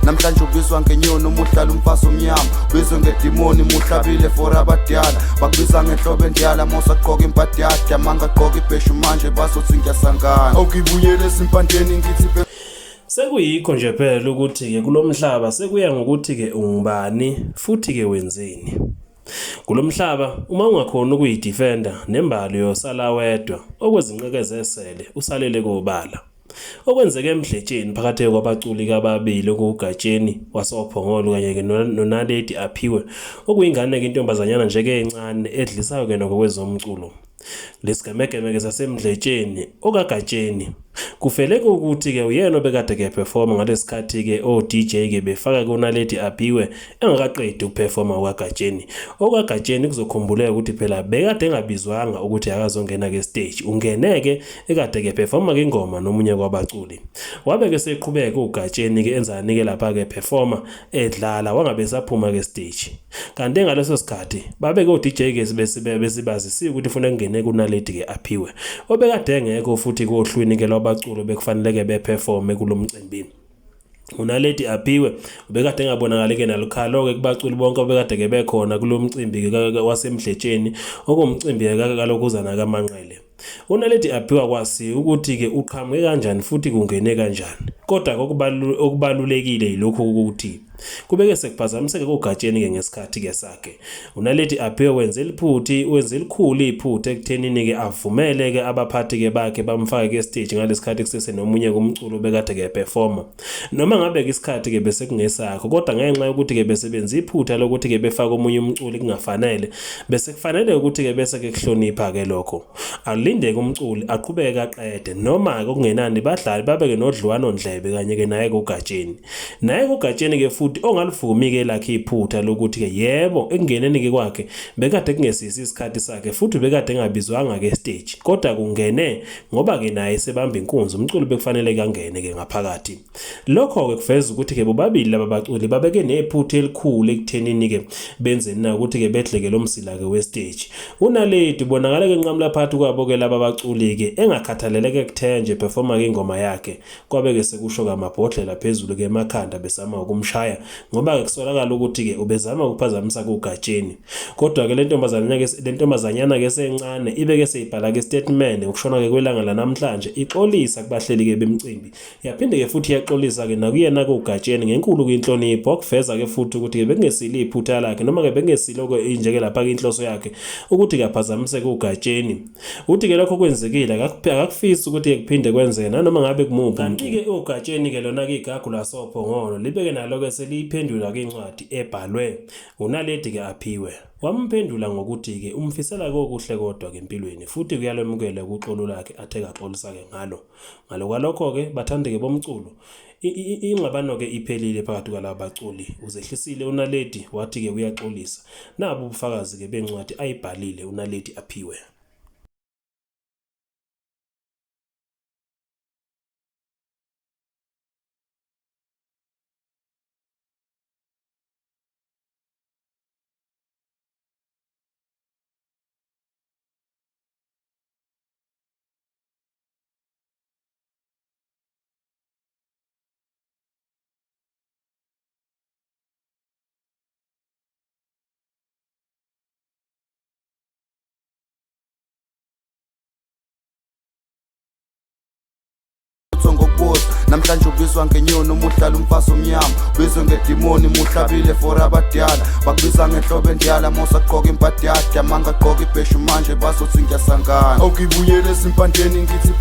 namhlanje ubizwa ngenyoni umuhlala umfazi omnyama ubizwe ngedimoni muhlabile for abadala bakubiza ngenhlobo endiyala mosaqoka impahla yakhe amanga aqoka ibheshu manje bazothi ngiyasangana okuyibuyela esimpandeni ngithi sekuyikho nje phela ukuthi-ke kulomhlaba sekuya ngokuthi-ke ungubani futhi-ke wenzeni. Kulomhlaba uma ungakhona ukuyidefenda nembali yosala wedwa okwezinqekeze esele usalele kobala. Okwenzeke emdletsheni phakathi kwabaculi kababili okugatsheni wasophongolo kanye noNaledi Aphiwe okuyingane intombazanyana nje encane edlisayo ke nokwezomculo. Lesigamegeme sasemdletsheni okagatsheni kufeleke ukuthi-ke uyena obekade ke-performa ngalesikhathi-ke o-DJ-ke befaka kuNaledi Aphiwe engakaqedi ukuperforma okagatsheni. Okagatsheni kuzokhumbuleka ukuthi phela bekade engabizwanga ukuthi akazongena ke-stage. Ungene-ke ekade-ke performa ingoma nomunye kwabaculi. Wabe-ke seqhubeka ugatsheni-ke enzani-ke lapha-ke performa edlala wangabe saphuma ke-stage. Kanti ngaleso sikhathi babeke o-DJ-ke besibazisiwe ukuthi ufuna ukungena kuNaledi-ke Aphiwe. Obekade engekho futhi kohlwini-ke lwabaculo bekufanele-ke beperforme kulomcimbi. uNaledi Aphiwe ubekade engabonakala-ke nalukhalo-ke kubaculi bonke obekade-ke bekhona kulomcimbi-ke wasemdletsheni okumcimbi-ke kalokuzana kaManqele. uNaledi Aphiwe kwazi ukuthi-ke uqhamuke kanjani futhi kungene kanjani. Kodwa okubalulekile yilokhu ukuthi kubeke sekuphazamiseke kogatsheni-ke ngesikhathi-ke sakhe. uNaledi Aphiwe wenze elikhulu iphutha ekuthenini-ke avumele-ke abaphathi-ke bakhe bamfake ke-stage ngalesikhathi kusese nomunye kumculo bekade-ke performa. Noma ngabe-ke isikhathi-ke bese kungesakho kodwa ngenxa yokuthi-ke besebenza iphutha lokuthi-ke befake omunye umculi kungafanele bese kufanele ukuthi-ke bese-ke kuhlonipha-ke lokho. Alindeke umculi aqhubeke aqede noma-ke okungenani badlali babeke nodliwano ndlebe kanye-ke naye kugatsheni. Naye kugatsheni-ke futhi ongalivumi-ke lakhe iphutha lokuthi-ke yebo ekungeneni-ke kwakhe bekade kungesisi isikhathi sakhe futhi bekade engabizwanga ke-stage kodwa kungene ngoba-ke naye sebamba inkunzi umculo bekufanele kangene-ke ngaphakathi. Lokho-ke kuveza ukuthi-ke bobabili laba baculi babeke nephutha elikhulu ekuthenini-ke benzeni na ukuthi-ke bedleke lo msila-ke we-stage. uNaledi ubonakala-ke nqamula phakathi kwabo-ke laba baculi-ke engakhathaleleke kuthenje performa-ke ingoma yakhe kwabe-ke sekusho-ke amabhodlela phezulu-ke emakhanda besama ukumshaya ngoba-ke kusolakala ukuthi-ke ubezama ukuphazamisa kugatsheni. Kodwa-ke le ntombazanyana-ke esencane ibeke seyibhala-ke statement ukushona-ke kwelanga lanamhlanje ixolisa kubahleli-ke bemcimbi. Yaphinde-ke futhi yaxolisa-ke nakuyena kugatsheni ngenkulu inhlonipho okuveza-ke futhi ukuthi-ke bekungesilo iphutha lakhe noma-ke bekungesilo-ke injeke lapha-ke inhloso yakhe ukuthi-ke aphazamiseke kugatsheni. Uthi-ke lokho kwenzekile akakufisi ukuthi-ke kuphinde kwenzeke nanoma ngabe kumuphi. Kanti-ke ugatsheni-ke lona-ke igagu lasophongolo libeke nalo-ke seliyiphendula-ke incwadi ebhalwe uNaledi-ke Aphiwe. Wamphendula ngokuthi-ke umfisela kokuhle kodwa-ke empilweni futhi kuyalwemukela ukuxolo lakhe athe kaxolisa-ke ngalo kwalokho-ke bathande-ke bomculo. Ingxabano-ke iphelile phakathi kwalaba baculi. Uzehlisile uNaledi wathi-ke uyaxolisa. Nabo ubufakazi-ke bencwadi ayibhalile uNaledi Aphiwe. namhlanje ubizwa ngenyoni umuhlala umfazi omnyama ubizwe ngedimoni muhlabile for abadala bakubiza ngenhlobo endiyala mosaqoka impahla yakhe amanga aqoka ibheshu manje bazothi ngiyasangana okuyibuyela esimpandeni ngithi